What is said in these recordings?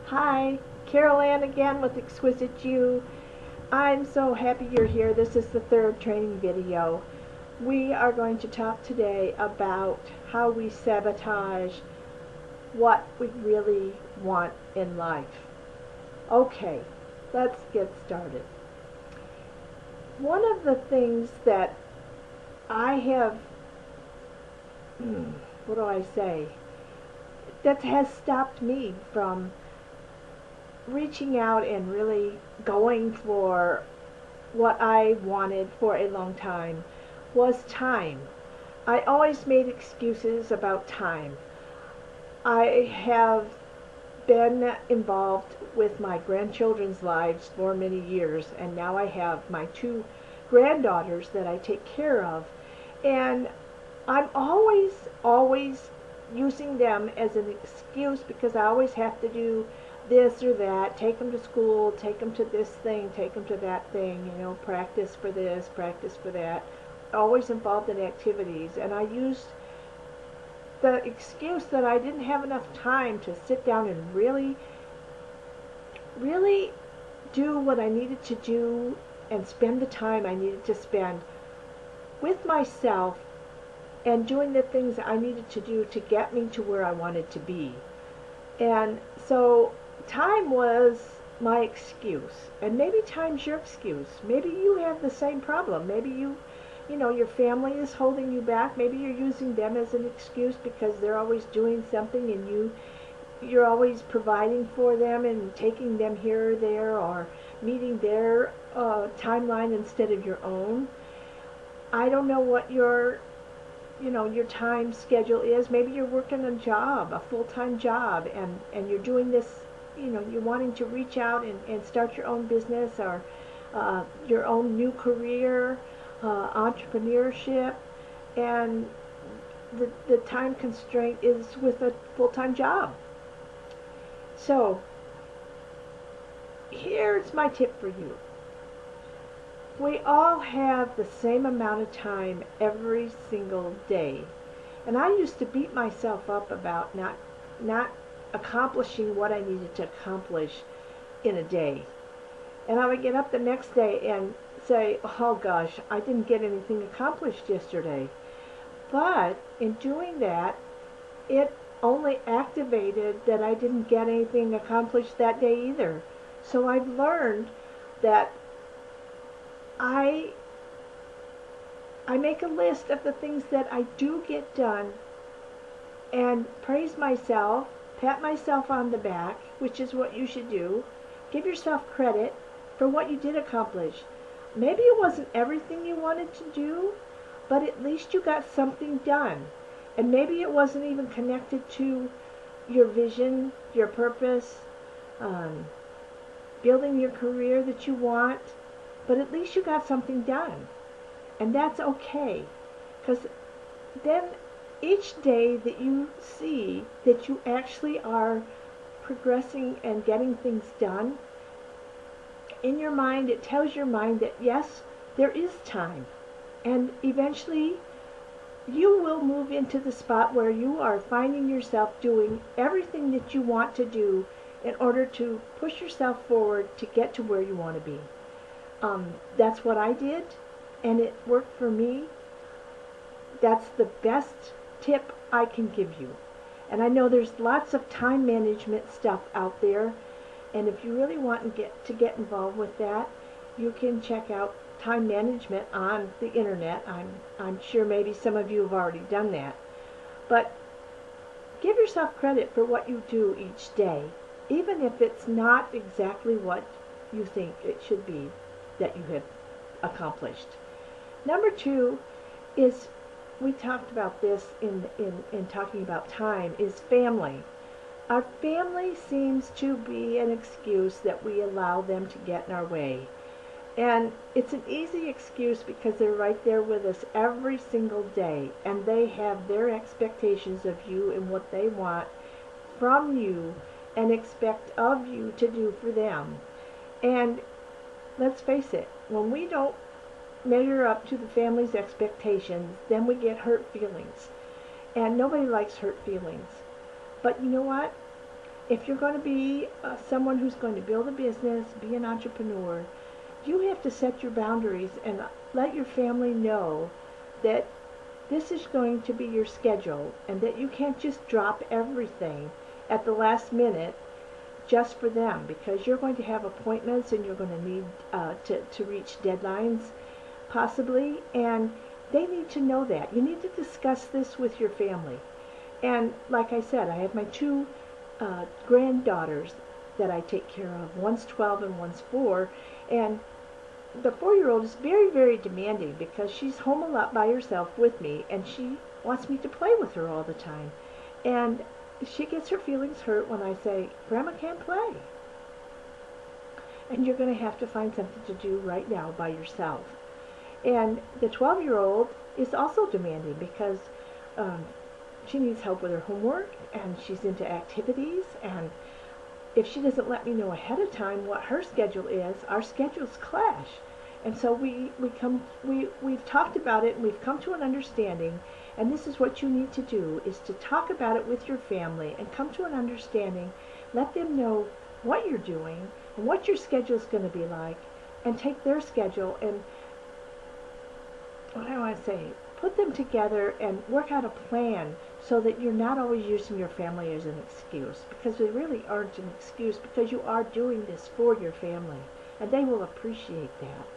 Hi, Carol Ann again with Exquisite You. I'm so happy you're here. This is the third training video. We are going to talk today about how we sabotage what we really want in life. Okay, let's get started. One of the things that I have, what do I say, that has stopped me from reaching out and really going for what I wanted for a long time was time. I always made excuses about time. I have been involved with my grandchildren's lives for many years, and now I have my two granddaughters that I take care of. And I'm always using them as an excuse because I always have to do this or that, take them to school, take them to this thing, take them to that thing, practice for this, practice for that. Always involved in activities. And I used the excuse that I didn't have enough time to sit down and really do what I needed to do and spend the time I needed to spend with myself and doing the things I needed to do to get me to where I wanted to be. And so time was my excuse. And maybe time's your excuse. Maybe you have the same problem. Maybe your family is holding you back. Maybe you're using them as an excuse because they're always doing something and you're always providing for them and taking them here or there or meeting their timeline instead of your own. I don't know what your time schedule is. Maybe you're working a job, a full-time job, and you're doing this, you're wanting to reach out and start your own business or your own new career, entrepreneurship, and the time constraint is with a full-time job. So here's my tip for you. We all have the same amount of time every single day. And I used to beat myself up about not accomplishing what I needed to accomplish in a day. And I would get up the next day and say, oh gosh, I didn't get anything accomplished yesterday. But in doing that, it only activated that I didn't get anything accomplished that day either. So I've learned that I make a list of the things that I do get done and praise myself, pat myself on the back, which is what you should do. Give yourself credit for what you did accomplish. Maybe it wasn't everything you wanted to do, but at least you got something done. And maybe it wasn't even connected to your vision, your purpose, building your career that you want. But at least you got something done. And that's okay. Because then each day that you see that you actually are progressing and getting things done, in your mind, it tells your mind that yes, there is time. And eventually you will move into the spot where you are finding yourself doing everything that you want to do in order to push yourself forward to get to where you want to be. That's what I did, and it worked for me. That's the best tip I can give you. And I know there's lots of time management stuff out there, and if you really want to get involved with that, you can check out time management on the internet. I'm sure maybe some of you have already done that. But give yourself credit for what you do each day, even if it's not exactly what you think it should be that you have accomplished. Number two is, we talked about this in talking about time, is family. Our family seems to be an excuse that we allow them to get in our way. And it's an easy excuse because they're right there with us every single day, and they have their expectations of you and what they want from you and expect of you to do for them. And let's face it, when we don't measure up to the family's expectations, then we get hurt feelings. And nobody likes hurt feelings. But you know what? if you're going to be someone who's going to build a business, be an entrepreneur, you have to set your boundaries and let your family know that this is going to be your schedule and that you can't just drop everything at the last minute just for them, because you're going to have appointments and you're going to need to reach deadlines possibly, and they need to know that. You need to discuss this with your family. And like I said, I have my two granddaughters that I take care of. One's 12 and one's 4, and the 4-year-old is very, very demanding because she's home a lot by herself with me, and she wants me to play with her all the time. And she gets her feelings hurt when I say, Grandma can't play. And you're going to have to find something to do right now by yourself. And the 12-year-old is also demanding because she needs help with her homework, and she's into activities, and if she doesn't let me know ahead of time what her schedule is, our schedules clash. And so we've talked about it, and we've come to an understanding, and this is what you need to do, is to talk about it with your family and come to an understanding. Let them know what you're doing and what your schedule is going to be like, and take their schedule and, what do I want to say, put them together and work out a plan so that you're not always using your family as an excuse, because they really aren't an excuse, because you are doing this for your family, and they will appreciate that.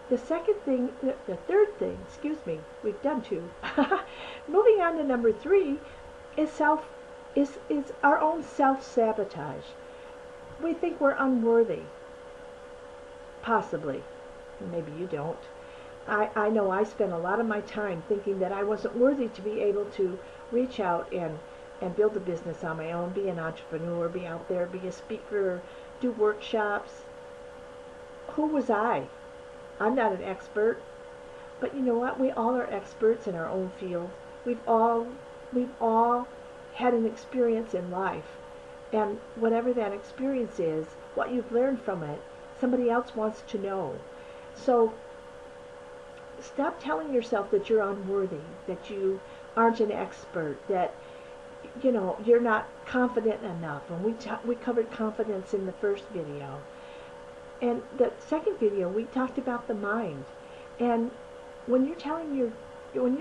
The third thing, excuse me, we've done 2. Moving on to number 3 is our own self-sabotage. We think we're unworthy, possibly. Maybe you don't. I know I spent a lot of my time thinking that I wasn't worthy to be able to reach out and build a business on my own, be an entrepreneur, be out there, be a speaker, do workshops. Who was I? I'm not an expert. But you know what? We all are experts in our own field. We've all had an experience in life. And whatever that experience is, what you've learned from it, somebody else wants to know. So stop telling yourself that you're unworthy, that you aren't an expert, that you're not confident enough. And we covered confidence in the first video. And the second video we talked about the mind. And when you're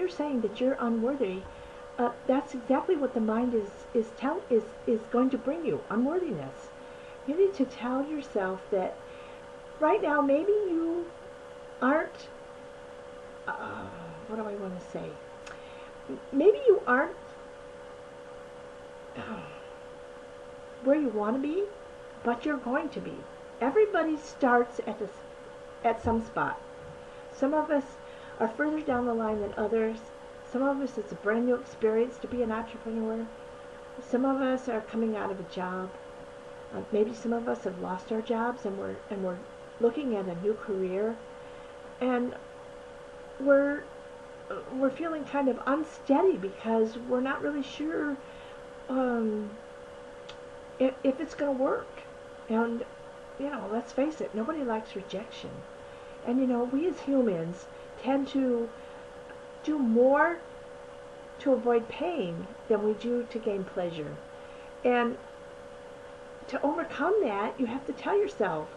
saying that you're unworthy, that's exactly what the mind is going to bring you, unworthiness. You need to tell yourself that right now maybe you aren't what do I want to say? Maybe you aren't where you want to be, but you're going to be. Everybody starts at some spot. Some of us are further down the line than others. Some of us, it's a brand new experience to be an entrepreneur. Some of us are coming out of a job. Maybe some of us have lost our jobs and we're looking at a new career, and we're feeling kind of unsteady because we're not really sure if it's going to work. And let's face it, nobody likes rejection. And we as humans tend to do more to avoid pain than we do to gain pleasure. And to overcome that, you have to tell yourself,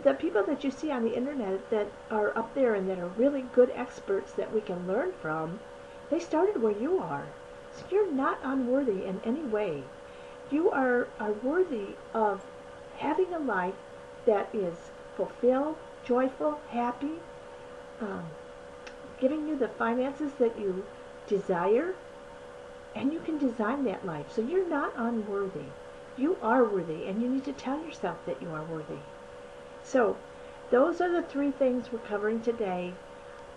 the people that you see on the internet that are up there and that are really good experts that we can learn from, they started where you are. So you're not unworthy in any way. You are worthy of having a life that is fulfilled, joyful, happy, giving you the finances that you desire, and you can design that life. So you're not unworthy. You are worthy, and you need to tell yourself that you are worthy. So those are the 3 things we're covering today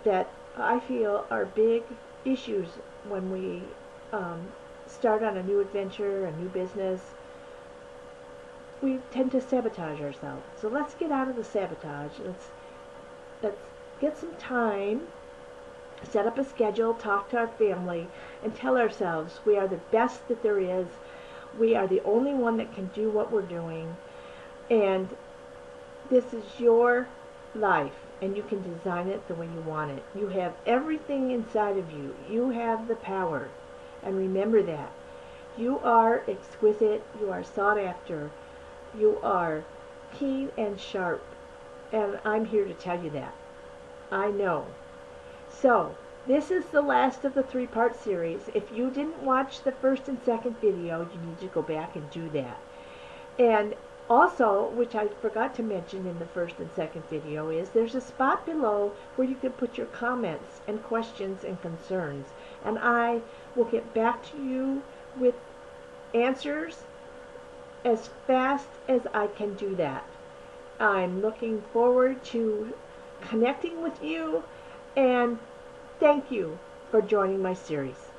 that I feel are big issues when we start on a new adventure, a new business. We tend to sabotage ourselves. So let's get out of the sabotage. Let's get some time, set up a schedule, talk to our family, and tell ourselves we are the best that there is. We are the only one that can do what we're doing. And this is your life, and you can design it the way you want it. You have everything inside of you. You have the power. And remember that. You are exquisite. You are sought after. You are keen and sharp. And I'm here to tell you that. I know. So, this is the last of the three-part series. If you didn't watch the first and second video, you need to go back and do that. And also, which I forgot to mention in the first and second video, is there's a spot below where you can put your comments and questions and concerns. And I will get back to you with answers as fast as I can do that. I'm looking forward to connecting with you, and thank you for joining my series.